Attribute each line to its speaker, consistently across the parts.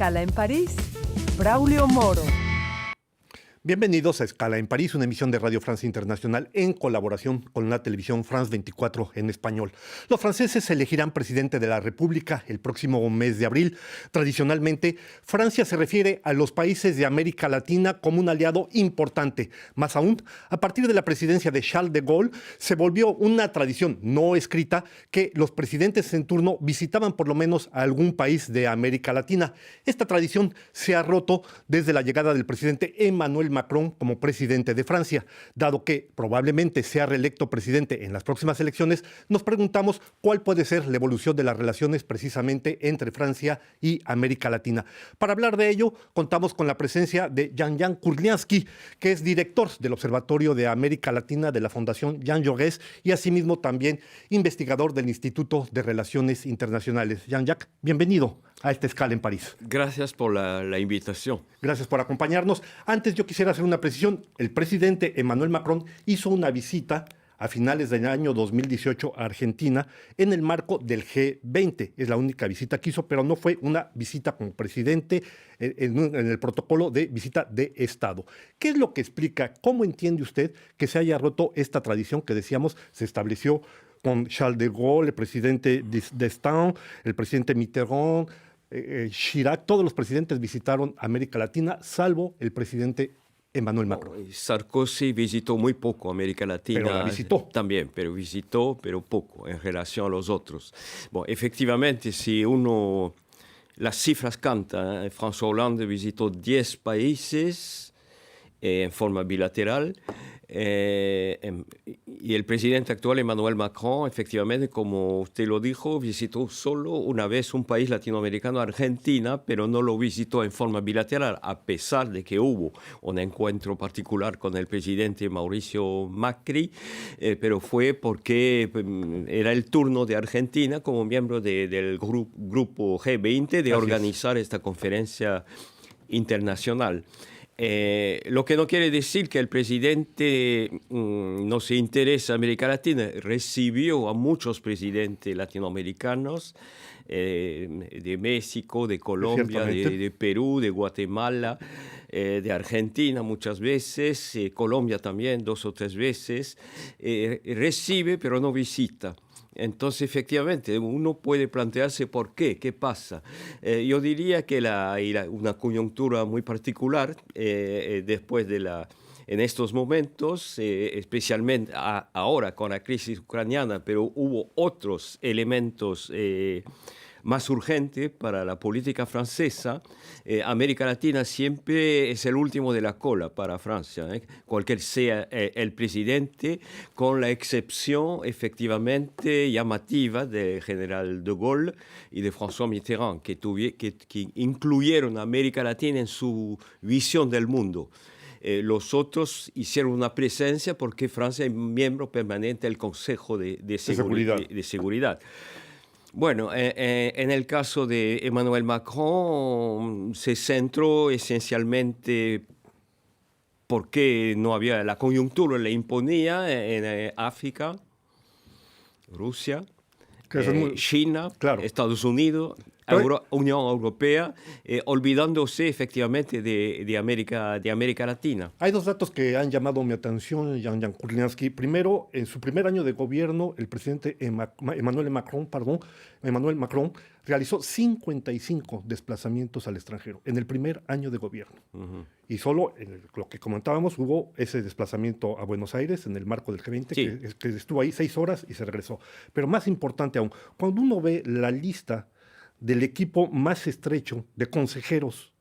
Speaker 1: Escala en París, Braulio Moro.
Speaker 2: Bienvenidos a Escala en París, una emisión de Radio Francia Internacional en colaboración con la televisión France 24 en español. Los franceses elegirán presidente de la República el próximo mes de abril. Tradicionalmente, Francia se refiere a los países de América Latina como un aliado importante. Más aún, a partir de la presidencia de Charles de Gaulle, se volvió una tradición no escrita que los presidentes en turno visitaban por lo menos a algún país de América Latina. Esta tradición se ha roto desde la llegada del presidente Emmanuel Macron como presidente de Francia. Dado que probablemente sea reelecto presidente en las próximas elecciones, nos preguntamos cuál puede ser la evolución de las relaciones precisamente entre Francia y América Latina. Para hablar de ello, contamos con la presencia de Jean-Jacques Kurlianski, que es director del Observatorio de América Latina de la Fundación Jean Jaurès y asimismo también investigador del Instituto de Relaciones Internacionales. Jean-Jacques, bienvenido a esta Escala en París.
Speaker 3: Gracias por la invitación.
Speaker 2: Gracias por acompañarnos. Antes yo quisiera hacer una precisión. El presidente Emmanuel Macron hizo una visita a finales del año 2018 a Argentina en el marco del G20. Es la única visita que hizo, pero no fue una visita como presidente en el protocolo de visita de Estado. ¿Qué es lo que explica, cómo entiende usted que se haya roto esta tradición que decíamos se estableció con Charles de Gaulle, el presidente d'Estaing, el presidente Mitterrand, Chirac? Todos los presidentes visitaron América Latina, salvo el presidente Emmanuel Macron.
Speaker 3: Sarkozy visitó muy poco América Latina.
Speaker 2: Pero la visitó.
Speaker 3: También, pero poco en relación a los otros. Bueno, efectivamente, si uno... Las cifras cantan. François Hollande visitó 10 países en forma bilateral. Y el presidente actual, Emmanuel Macron, efectivamente, como usted lo dijo, visitó solo una vez un país latinoamericano, Argentina, pero no lo visitó en forma bilateral, a pesar de que hubo un encuentro particular con el presidente Mauricio Macri, pero fue porque era el turno de Argentina como miembro del grupo G20 de organizar esta conferencia internacional. Lo que no quiere decir que el presidente no se interesa en América Latina. Recibió a muchos presidentes latinoamericanos, de México, de Colombia, de Perú, de Guatemala, de Argentina muchas veces, Colombia también 2 o 3 veces. Recibe pero no visita. Entonces, efectivamente, uno puede plantearse por qué, qué pasa. Yo diría que una coyuntura muy particular después en estos momentos, especialmente ahora con la crisis ucraniana, pero hubo otros elementos más urgente para la política francesa. América Latina siempre es el último de la cola para Francia, cualquier sea el presidente, con la excepción efectivamente llamativa del general de Gaulle y de François Mitterrand, que incluyeron a América Latina en su visión del mundo. Los otros hicieron una presencia porque Francia es miembro permanente del Consejo de Seguridad. Bueno, en el caso de Emmanuel Macron se centró esencialmente porque no había, la coyuntura le imponía en África, Rusia, China, claro, Estados Unidos, Unión Europea, olvidándose efectivamente de América Latina.
Speaker 2: Hay 2 datos que han llamado mi atención, Jean-Jacques Kurlianski. Primero, en su primer año de gobierno, el presidente Emmanuel Macron realizó 55 desplazamientos al extranjero en el primer año de gobierno. Uh-huh. Y solo, lo que comentábamos, hubo ese desplazamiento a Buenos Aires en el marco del G20, sí, que estuvo ahí 6 horas y se regresó. Pero más importante aún, cuando uno ve la lista del equipo más estrecho de consejeros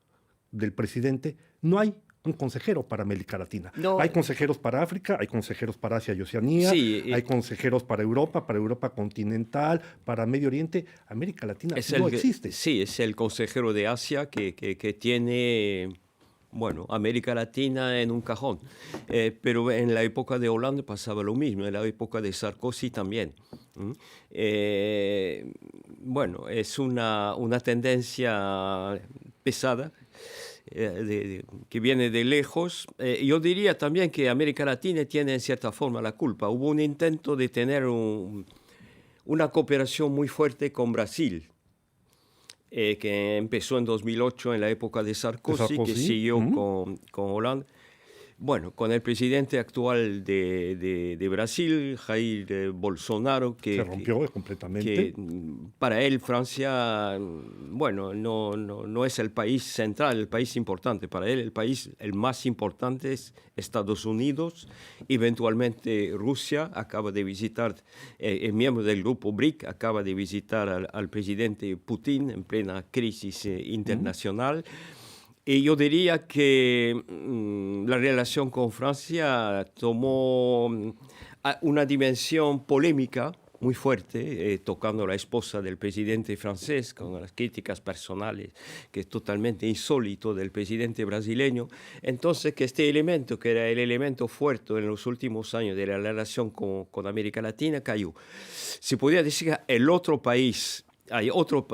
Speaker 2: del presidente, no hay un consejero para América Latina. No. Hay consejeros para África, hay consejeros para Asia y Oceanía, sí, hay consejeros para Europa continental, para Medio Oriente. América Latina no existe.
Speaker 3: Sí, es el consejero de Asia que tiene... Bueno, América Latina en un cajón. Pero en la época de Hollande pasaba lo mismo, en la época de Sarkozy también. Bueno, es una tendencia pesada que viene de lejos. Yo diría también que América Latina tiene en cierta forma la culpa. Hubo un intento de tener una cooperación muy fuerte con Brasil. que empezó en 2008 en la época de Sarkozy, que siguió con Hollande. Bueno, con el presidente actual de Brasil, Jair Bolsonaro, que
Speaker 2: se rompió completamente.
Speaker 3: Que para él Francia, bueno, no es el país central, el país importante. Para él el más importante es Estados Unidos, eventualmente Rusia. Acaba de visitar, el miembro del grupo BRIC acaba de visitar al presidente Putin en plena crisis internacional. Y yo diría que la relación con Francia tomó una dimensión polémica muy fuerte, tocando a la esposa del presidente francés, con las críticas personales, que es totalmente insólito del presidente brasileño. Entonces, que este elemento, que era el elemento fuerte en los últimos años de la relación con América Latina, cayó. Se podría decir que el otro país... Hay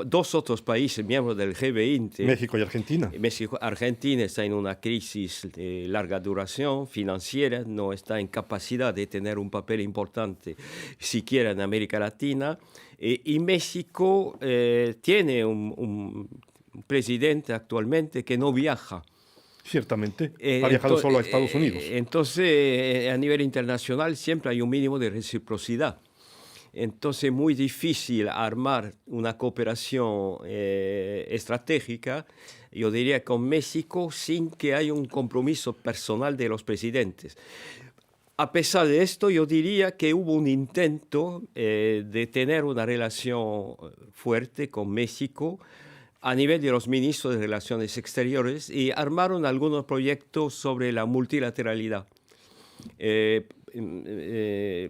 Speaker 3: dos otros países miembros del G20.
Speaker 2: México y Argentina.
Speaker 3: Argentina está en una crisis de larga duración financiera, no está en capacidad de tener un papel importante siquiera en América Latina. Y México tiene un presidente actualmente que no viaja.
Speaker 2: Ciertamente, ha viajado solo a Estados Unidos.
Speaker 3: Entonces, a nivel internacional siempre hay un mínimo de reciprocidad. Entonces es muy difícil armar una cooperación estratégica, yo diría, con México sin que haya un compromiso personal de los presidentes. A pesar de esto, yo diría que hubo un intento de tener una relación fuerte con México a nivel de los ministros de Relaciones Exteriores y armaron algunos proyectos sobre la multilateralidad.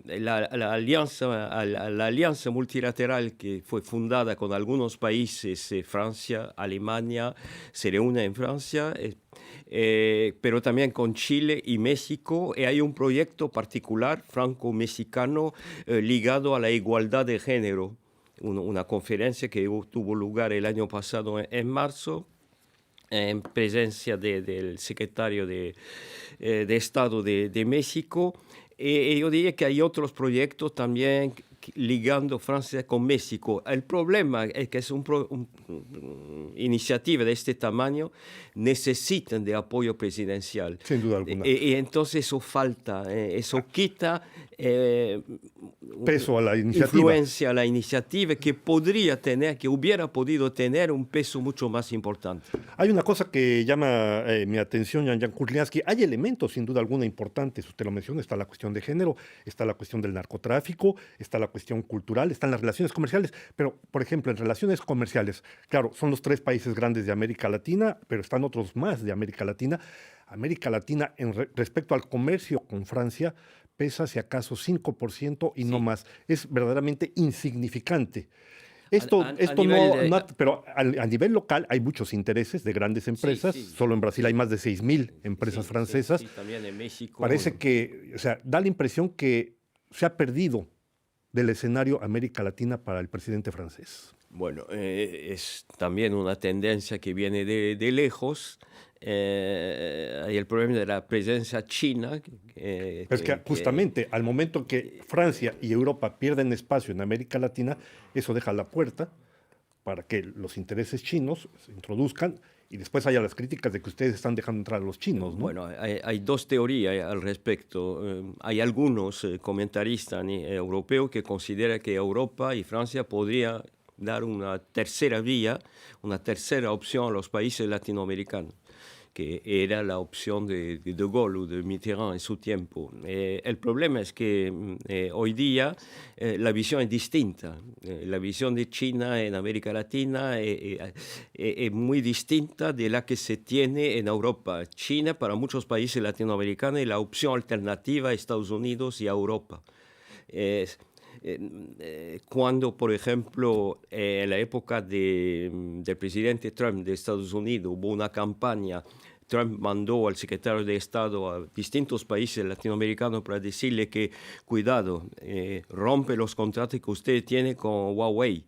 Speaker 3: La alianza multilateral que fue fundada con algunos países, Francia, Alemania, se reúne en Francia, pero también con Chile y México, y hay un proyecto particular franco-mexicano ligado a la igualdad de género, una conferencia que tuvo lugar el año pasado en marzo, en presencia del secretario de Estado de México. Yo diría que hay otros proyectos también ligando Francia con México. El problema es que es iniciativa de este tamaño necesitan de apoyo presidencial.
Speaker 2: Sin duda alguna.
Speaker 3: Y entonces eso falta, eso quita
Speaker 2: peso a la iniciativa.
Speaker 3: Influencia a la iniciativa que podría tener, que hubiera podido tener un peso mucho más importante.
Speaker 2: Hay una cosa que llama mi atención, Jan Kurlianski. Hay elementos, sin duda alguna, importantes. Usted lo menciona, está la cuestión de género, está la cuestión del narcotráfico, está la cuestión cultural, están las relaciones comerciales. Pero, por ejemplo, en relaciones comerciales, claro, son los 3 países grandes de América Latina, pero están otros más de América Latina. América Latina, respecto al comercio con Francia, pesa si acaso 5% y no más. Es verdaderamente insignificante. Pero a nivel local hay muchos intereses de grandes empresas. Solo en Brasil hay más de 6,000 empresas francesas.
Speaker 3: También en México.
Speaker 2: Parece que, da la impresión que se ha perdido del escenario América Latina para el presidente francés.
Speaker 3: Bueno, es también una tendencia que viene de lejos. Hay el problema de la presencia china.
Speaker 2: Pero es que justamente al momento que Francia y Europa pierden espacio en América Latina, eso deja la puerta para que los intereses chinos se introduzcan y después haya las críticas de que ustedes están dejando entrar a los chinos, ¿no?
Speaker 3: Bueno, hay 2 teorías al respecto. Hay algunos comentaristas europeos que consideran que Europa y Francia podrían dar una tercera vía, una tercera opción a los países latinoamericanos, que era la opción de Gaulle o de Mitterrand en su tiempo. El problema es que hoy día la visión es distinta. La visión de China en América Latina es muy distinta de la que se tiene en Europa. China, para muchos países latinoamericanos, es la opción alternativa a Estados Unidos y a Europa. Cuando, por ejemplo, en la época del presidente Trump de Estados Unidos hubo una campaña, Trump mandó al secretario de Estado a distintos países latinoamericanos para decirle que, cuidado, rompe los contratos que usted tiene con Huawei.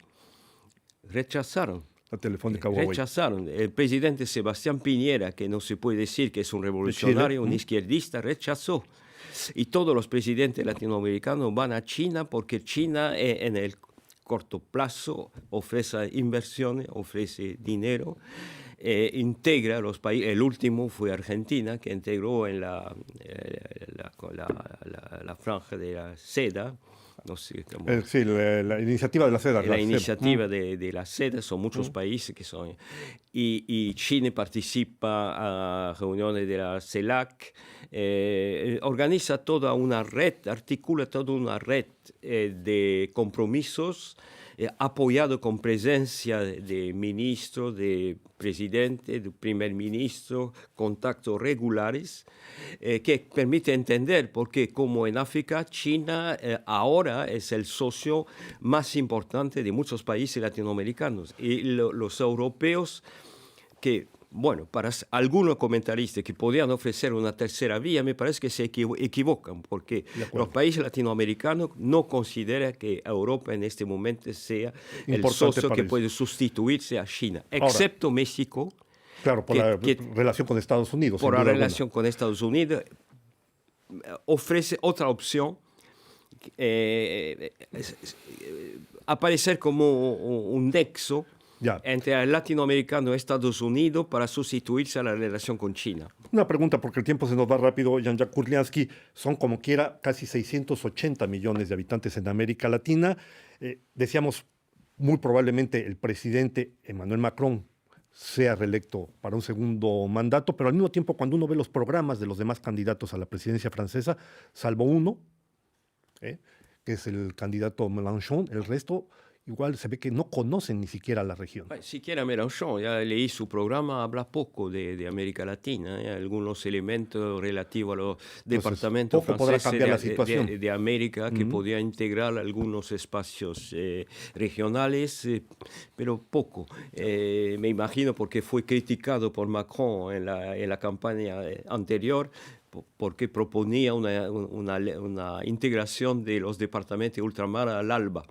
Speaker 3: Rechazaron.
Speaker 2: La telefónica Huawei.
Speaker 3: Rechazaron. El presidente Sebastián Piñera, que no se puede decir que es un revolucionario, un izquierdista, rechazó. Y todos los presidentes latinoamericanos van a China porque China en el corto plazo, ofrece inversiones, ofrece dinero, integra los países. El último fue Argentina, que integró en la franja de la seda. No sé cómo.
Speaker 2: Sí, la iniciativa de la seda.
Speaker 3: La iniciativa de la seda, son muchos países que son. Y China participa a reuniones de la CELAC, organiza toda una red, articula toda una red de compromisos, apoyado con presencia de ministros, de presidente, de primer ministro, contactos regulares, que permite entender por qué, como en África, China ahora es el socio más importante de muchos países latinoamericanos. Y los europeos que, bueno, para algunos comentaristas que podían ofrecer una tercera vía, me parece que se equivocan, porque los países latinoamericanos no consideran que Europa en este momento sea el socio que puede sustituirse a China, excepto ahora, México.
Speaker 2: Claro, por la relación con Estados Unidos.
Speaker 3: Por la relación con Estados Unidos, ofrece otra opción, aparecer como un nexo entre el latinoamericano y Estados Unidos para sustituirse a la relación con China.
Speaker 2: Una pregunta, porque el tiempo se nos va rápido, Jean-Jacques Kurlianski. Son como quiera casi 680 millones de habitantes en América Latina. Decíamos, muy probablemente el presidente Emmanuel Macron sea reelecto para un segundo mandato, pero al mismo tiempo, cuando uno ve los programas de los demás candidatos a la presidencia francesa, salvo uno, que es el candidato Mélenchon, el resto igual se ve que no conocen ni siquiera la región.
Speaker 3: Siquiera Mélenchon, ya leí su programa, habla poco de América Latina, algunos elementos relativos a los departamentos franceses de América que podían integrar algunos espacios regionales, pero poco. Me imagino porque fue criticado por Macron en la campaña anterior, porque proponía una integración de los departamentos de ultramar al ALBA.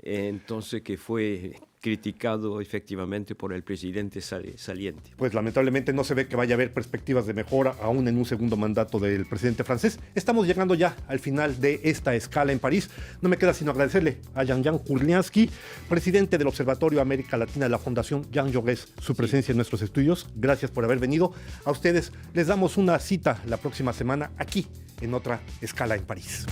Speaker 3: Entonces, que fue criticado efectivamente por el presidente saliente.
Speaker 2: Pues lamentablemente no se ve que vaya a haber perspectivas de mejora aún en un segundo mandato del presidente francés. Estamos llegando ya al final de esta escala en París. No me queda sino agradecerle a Jean-Jacques Kurlianski, presidente del Observatorio América Latina de la Fundación Jean Jaurès, su presencia en nuestros estudios. Gracias por haber venido. A ustedes les damos una cita la próxima semana aquí en otra escala en París.